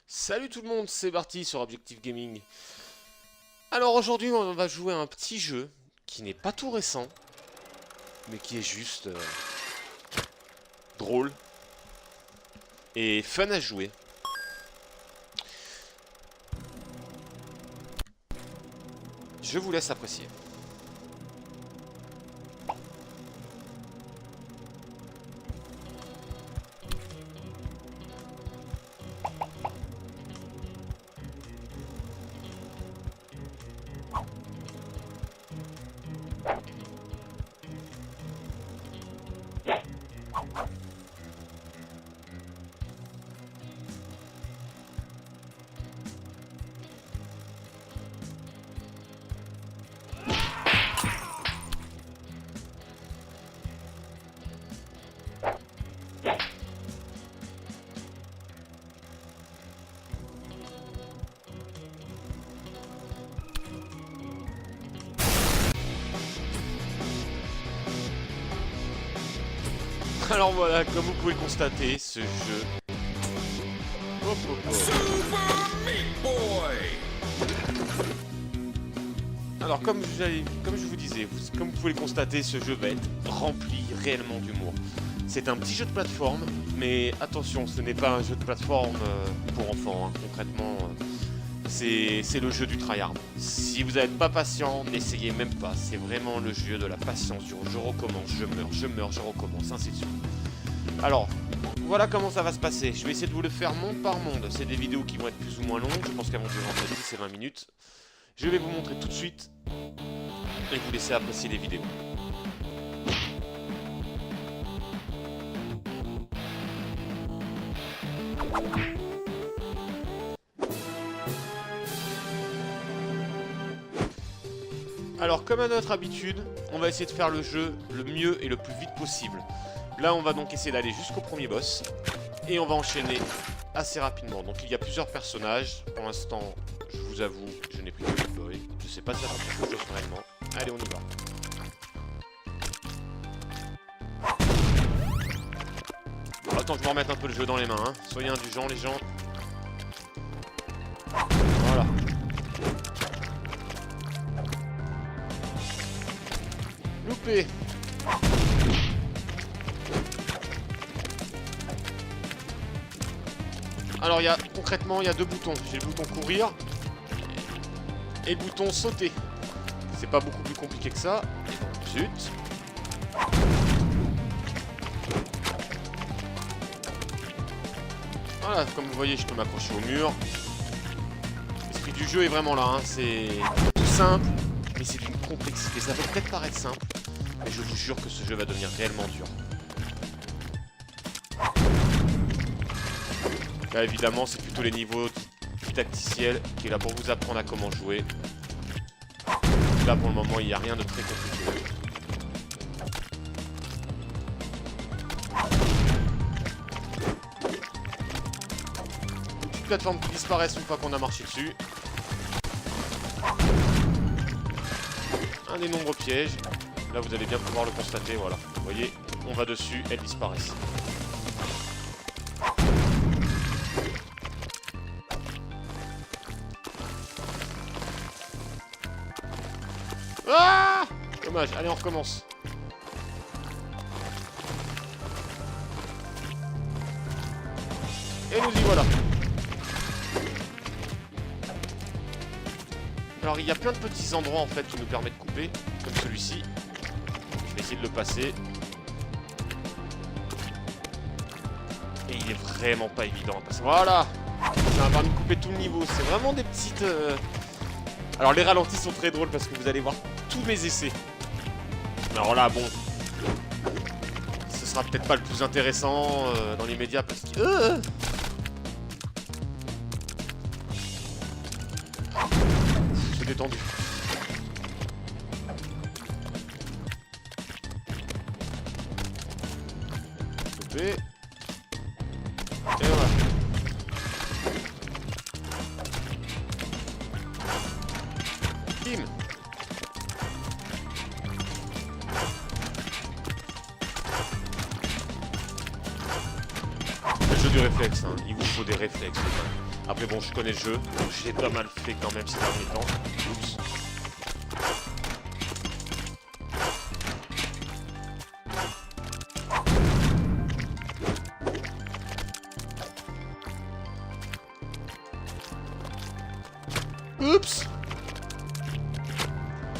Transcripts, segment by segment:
Salut tout le monde, c'est Barty sur Objective Gaming. Alors aujourd'hui on va jouer à un petit jeu qui n'est pas tout récent, mais qui est juste drôle et fun à jouer. Je vous laisse apprécier. Alors voilà, comme vous pouvez le constater, ce jeu... Hop, hop, hop. Alors comme je vous disais, comme vous pouvez le constater, ce jeu va être rempli réellement d'humour. C'est un petit jeu de plateforme, mais attention, ce n'est pas un jeu de plateforme pour enfants, hein. Concrètement, c'est le jeu du tryhard. Si vous n'êtes pas patient, n'essayez même pas. C'est vraiment le jeu de la patience. Je recommence, je meurs, je recommence, ainsi de suite. Alors, voilà comment ça va se passer. Je vais essayer de vous le faire monde par monde. C'est des vidéos qui vont être plus ou moins longues. Je pense qu'elles vont durer entre 10 et 20 minutes. Je vais vous montrer tout de suite et vous laisser apprécier les vidéos. Alors comme à notre habitude, on va essayer de faire le jeu le mieux et le plus vite possible. Là on va donc essayer d'aller jusqu'au premier boss. Et on va enchaîner assez rapidement. Donc il y a plusieurs personnages. Pour l'instant, je vous avoue, je n'ai pris que le boy. Je sais pas si ça va faire quelque chose réellement. Allez, on y va. Attends, je vais remettre un peu le jeu dans les mains. Hein. Soyez indulgents les gens. Voilà. Loupé. Alors concrètement il y a deux boutons. J'ai le bouton courir et le bouton sauter. C'est pas beaucoup plus compliqué que ça. Zut. Voilà, comme vous voyez, je peux m'accrocher au mur. L'esprit du jeu est vraiment là, hein. C'est tout simple, mais c'est d'une complexité. Ça peut peut-être paraître simple, mais je vous jure que ce jeu va devenir réellement dur. Là, évidemment, c'est plutôt les niveaux tacticiels qui est là pour vous apprendre à comment jouer. Là, pour le moment, il n'y a rien de très compliqué. Petites plateformes qui disparaissent une fois qu'on a marché dessus. Un des nombreux pièges. Là, vous allez bien pouvoir le constater, voilà. Vous voyez, on va dessus, elles disparaissent. Ah! Dommage, allez on recommence. Et nous y voilà. Alors il y a plein de petits endroits en fait qui nous permettent de couper, comme celui-ci. Je vais essayer de le passer. Et il est vraiment pas évident à passer. Voilà! Ça va permettre de couper tout le niveau. C'est vraiment des petites... Alors les ralentis sont très drôles parce que vous allez voir tous mes essais. Alors là, bon, ce sera peut-être pas le plus intéressant dans les médias parce que... C'est détendu. Couper. Et voilà. Bim. Le jeu du réflexe, hein. Il vous faut des réflexes. Après bon, je connais le jeu, donc j'ai pas mal fait quand même ces derniers temps. Oups. Oups.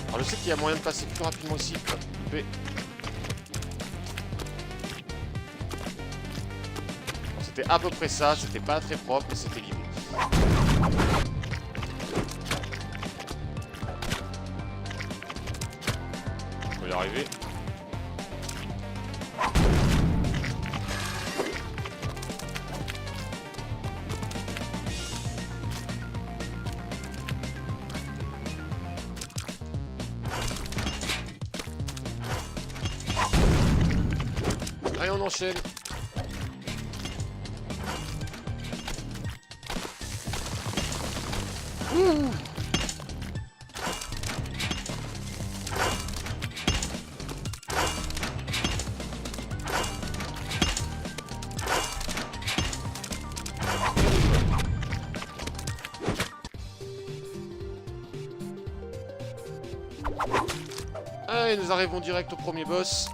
Alors je sais qu'il y a moyen de passer plus rapidement ici. Hop, B. C'était à peu près ça, c'était pas très propre, mais c'était l'idée. On va y arriver. Allez, on enchaîne. Ouh. Allez, nous arrivons direct au premier boss.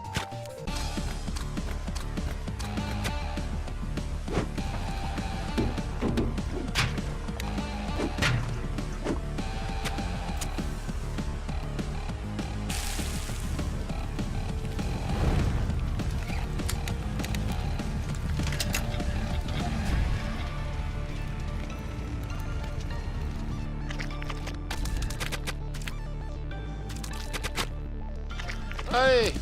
Allez.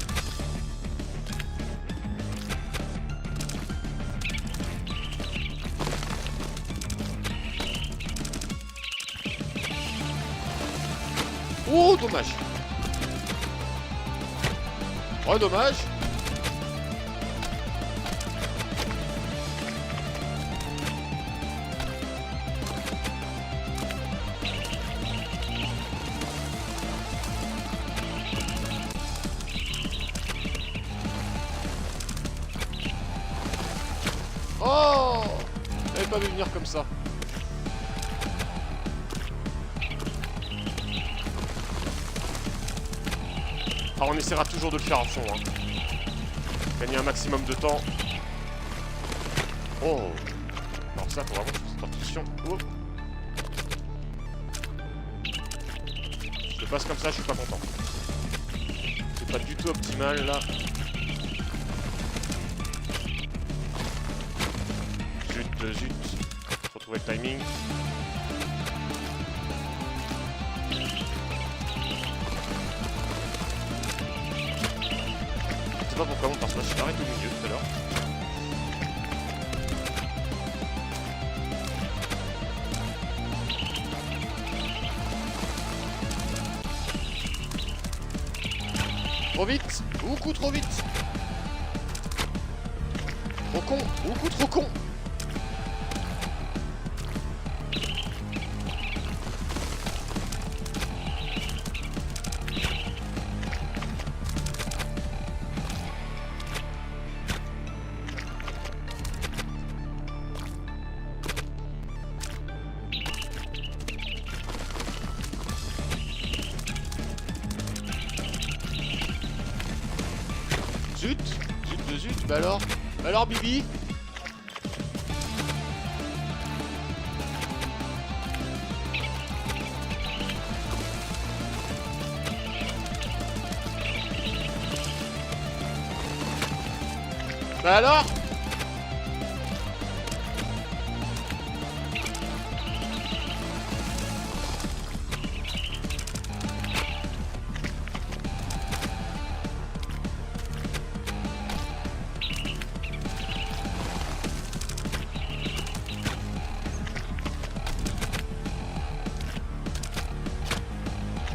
Oh, dommage. Oh, dommage. Oh, j'avais pas vu venir comme ça. Alors on essaiera toujours de le faire à fond, hein. Gagner un maximum de temps. Oh. Alors ça, faut vraiment faire attention. Oh. Je passe comme ça, je suis pas content. C'est pas du tout optimal là. Zut. Faut trouver le timing. Je sais pas pourquoi mon personnage s'est arrêté au milieu tout à l'heure. Trop vite, beaucoup trop vite. Trop con, beaucoup trop con. Zut, bah alors Bibi. Bah alors.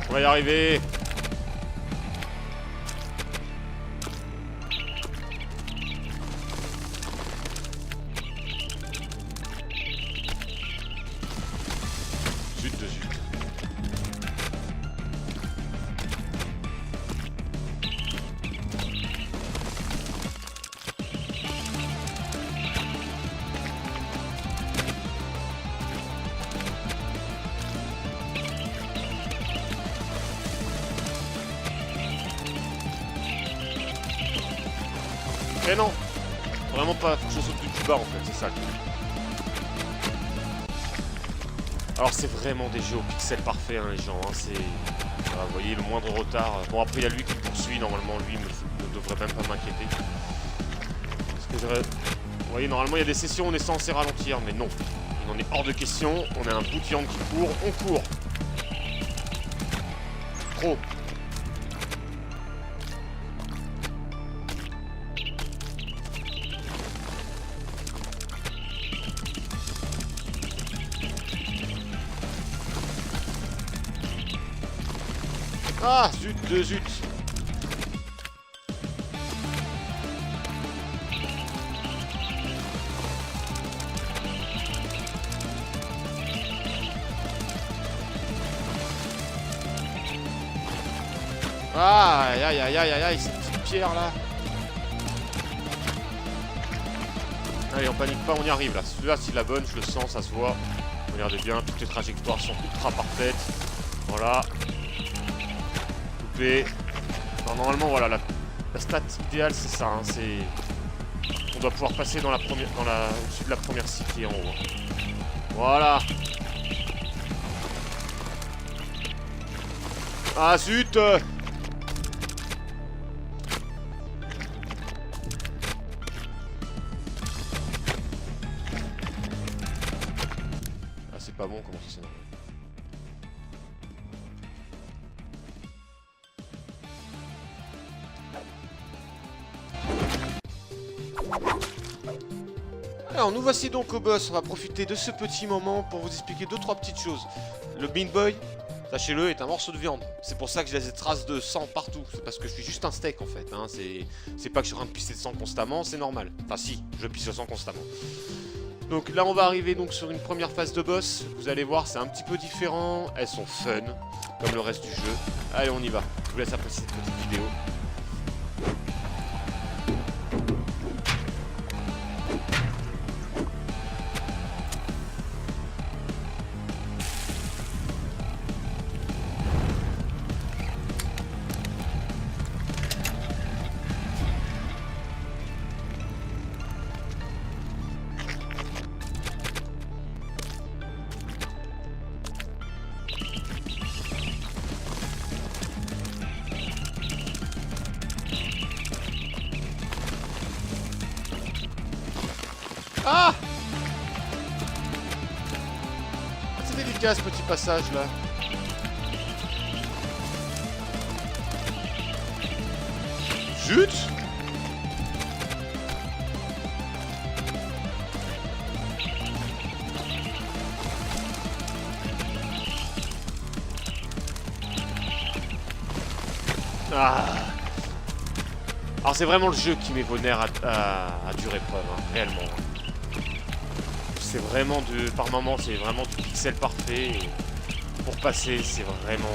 On va y arriver. Zut. Eh non, vraiment pas, faut que je saute du plus bas en fait, c'est ça le truc. Alors c'est vraiment des jeux au pixel parfait hein, les gens, hein, c'est... Voilà, vous voyez le moindre retard. Bon après il y a lui qui me poursuit, normalement lui ne devrait même pas m'inquiéter. Parce que vous voyez normalement il y a des sessions où on est censé ralentir, mais non. Il en est hors de question, on a un bout de viande qui court, on court. Trop. Ah, zut, zut. Ah, aïe, aïe, aïe, aïe, aïe, aïe, cette petite pierre là. Allez, on panique pas, on y arrive là. Celui-là, c'est la bonne, je le sens, ça se voit. Regardez bien, toutes les trajectoires sont ultra parfaites. Voilà. Coupé. Normalement, voilà, la stat idéale, c'est ça. Hein, c'est... On doit pouvoir passer dans la première, au-dessus de la première cité en haut. Voilà. Ah, zut! Ah, c'est pas bon, comment ça s'énerve. Alors nous voici donc au boss, on va profiter de ce petit moment pour vous expliquer 2-3 petites choses. Le Bean Boy, sachez-le, est un morceau de viande. C'est pour ça que j'ai des traces de sang partout. C'est parce que je suis juste un steak en fait. Hein. C'est pas que je suis en train de pisser de sang constamment, c'est normal. Enfin si, je pisse de sang constamment. Donc là on va arriver donc sur une première phase de boss. Vous allez voir, c'est un petit peu différent. Elles sont fun, comme le reste du jeu. Allez, on y va. Je vous laisse apprécier cette petite vidéo. Ah! C'est délicat ce petit passage là. Zut! Ah! Alors c'est vraiment le jeu qui met vos nerfs à dure épreuve, hein, réellement. C'est vraiment par moment, c'est vraiment du pixel parfait. Et pour passer, c'est vraiment...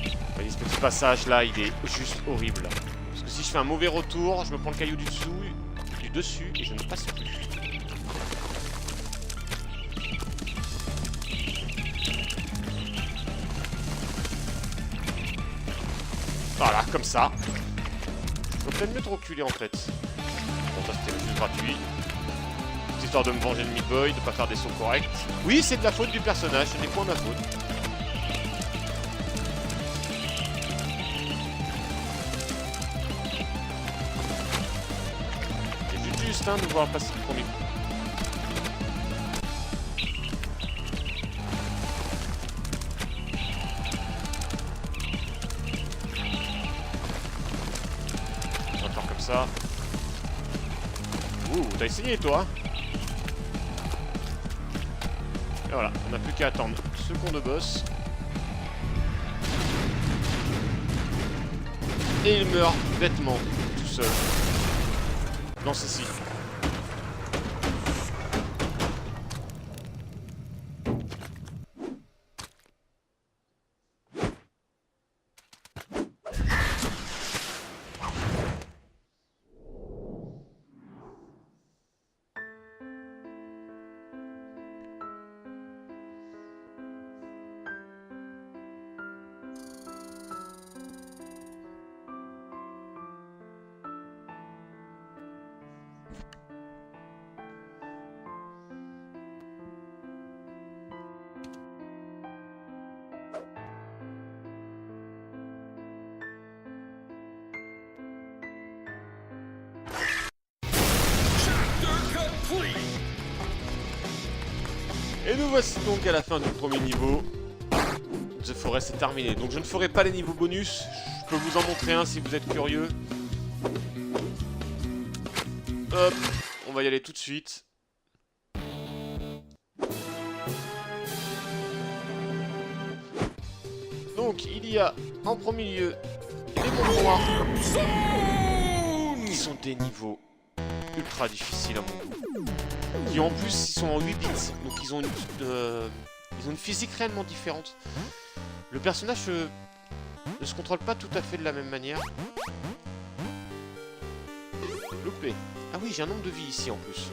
Vous voyez ce petit passage là, il est juste horrible. Parce que si je fais un mauvais retour, je me prends le caillou du dessus et je ne passe plus. Voilà, comme ça. Je peux peut-être mieux te reculer en fait. Bon, ça c'était juste gratuit. Histoire de me venger de Meat Boy, de pas faire des sauts corrects. Oui, c'est de la faute du personnage, ce n'est point ma faute. C'est juste hein, de voir passer le premier coup. On va faire comme ça. Ouh, t'as essayé toi? Et voilà, on n'a plus qu'à attendre second de boss. Et il meurt bêtement, tout seul. Dans ceci. Et nous voici donc à la fin du premier niveau. The Forest est terminé. Donc je ne ferai pas les niveaux bonus. Je peux vous en montrer un si vous êtes curieux. Hop, on va y aller tout de suite. Donc il y a en premier lieu les mondes noirs qui sont des niveaux ultra difficiles à mon goût. Qui en plus ils sont en 8 bits, donc ils ont une physique réellement différente. Le personnage ne se contrôle pas tout à fait de la même manière. Loupé. Ah oui, j'ai un nombre de vie ici en plus.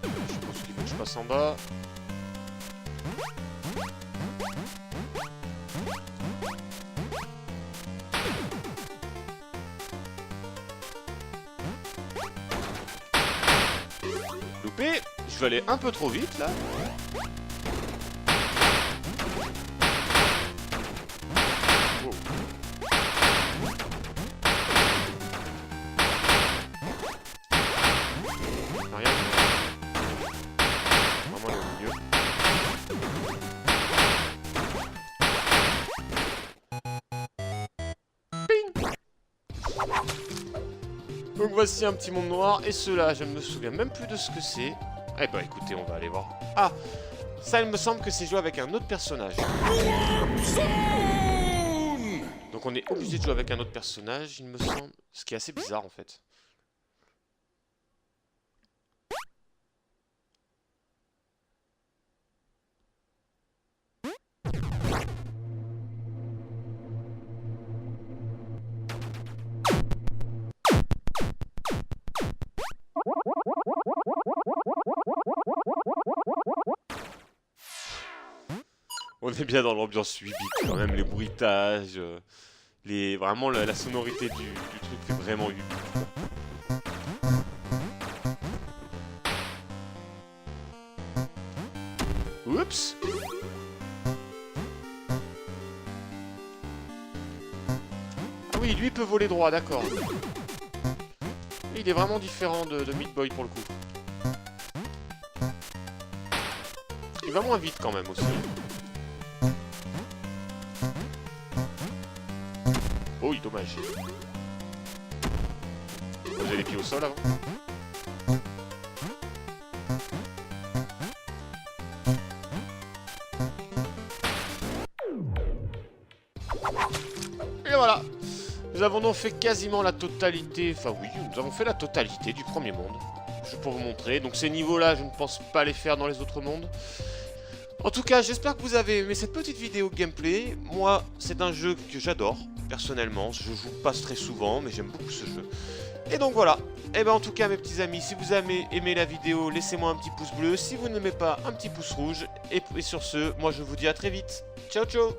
Je pense qu'il faut que je passe en bas. Loupé. Je vais aller un peu trop vite là. Wow. Rien. Vraiment aller au milieu. Ping. Donc voici un petit monde noir. Et ceux-là, je ne me souviens même plus de ce que c'est. Eh bah écoutez, on va aller voir. Ah, ça il me semble que c'est joué avec un autre personnage. Donc on est obligé de jouer avec un autre personnage, il me semble. Ce qui est assez bizarre en fait. On est bien dans l'ambiance 8 bits quand même, les bruitages, vraiment la sonorité du truc fait vraiment 8 bits. Oups. Ah oui, lui peut voler droit, d'accord. Il est vraiment différent de Meat Boy pour le coup. Il va moins vite quand même aussi. Oh, il dommage. Posez les pieds au sol avant. Et voilà. Nous avons donc fait quasiment la totalité. Enfin oui, nous avons fait la totalité du premier monde. Je peux vous montrer. Donc ces niveaux-là, je ne pense pas les faire dans les autres mondes. En tout cas, j'espère que vous avez aimé cette petite vidéo gameplay. Moi, c'est un jeu que j'adore, personnellement. Je joue pas très souvent, mais j'aime beaucoup ce jeu. Et donc voilà. Et ben en tout cas, mes petits amis, si vous avez aimé la vidéo, laissez-moi un petit pouce bleu. Si vous n'aimez pas, un petit pouce rouge. Et sur ce, moi je vous dis à très vite. Ciao, ciao!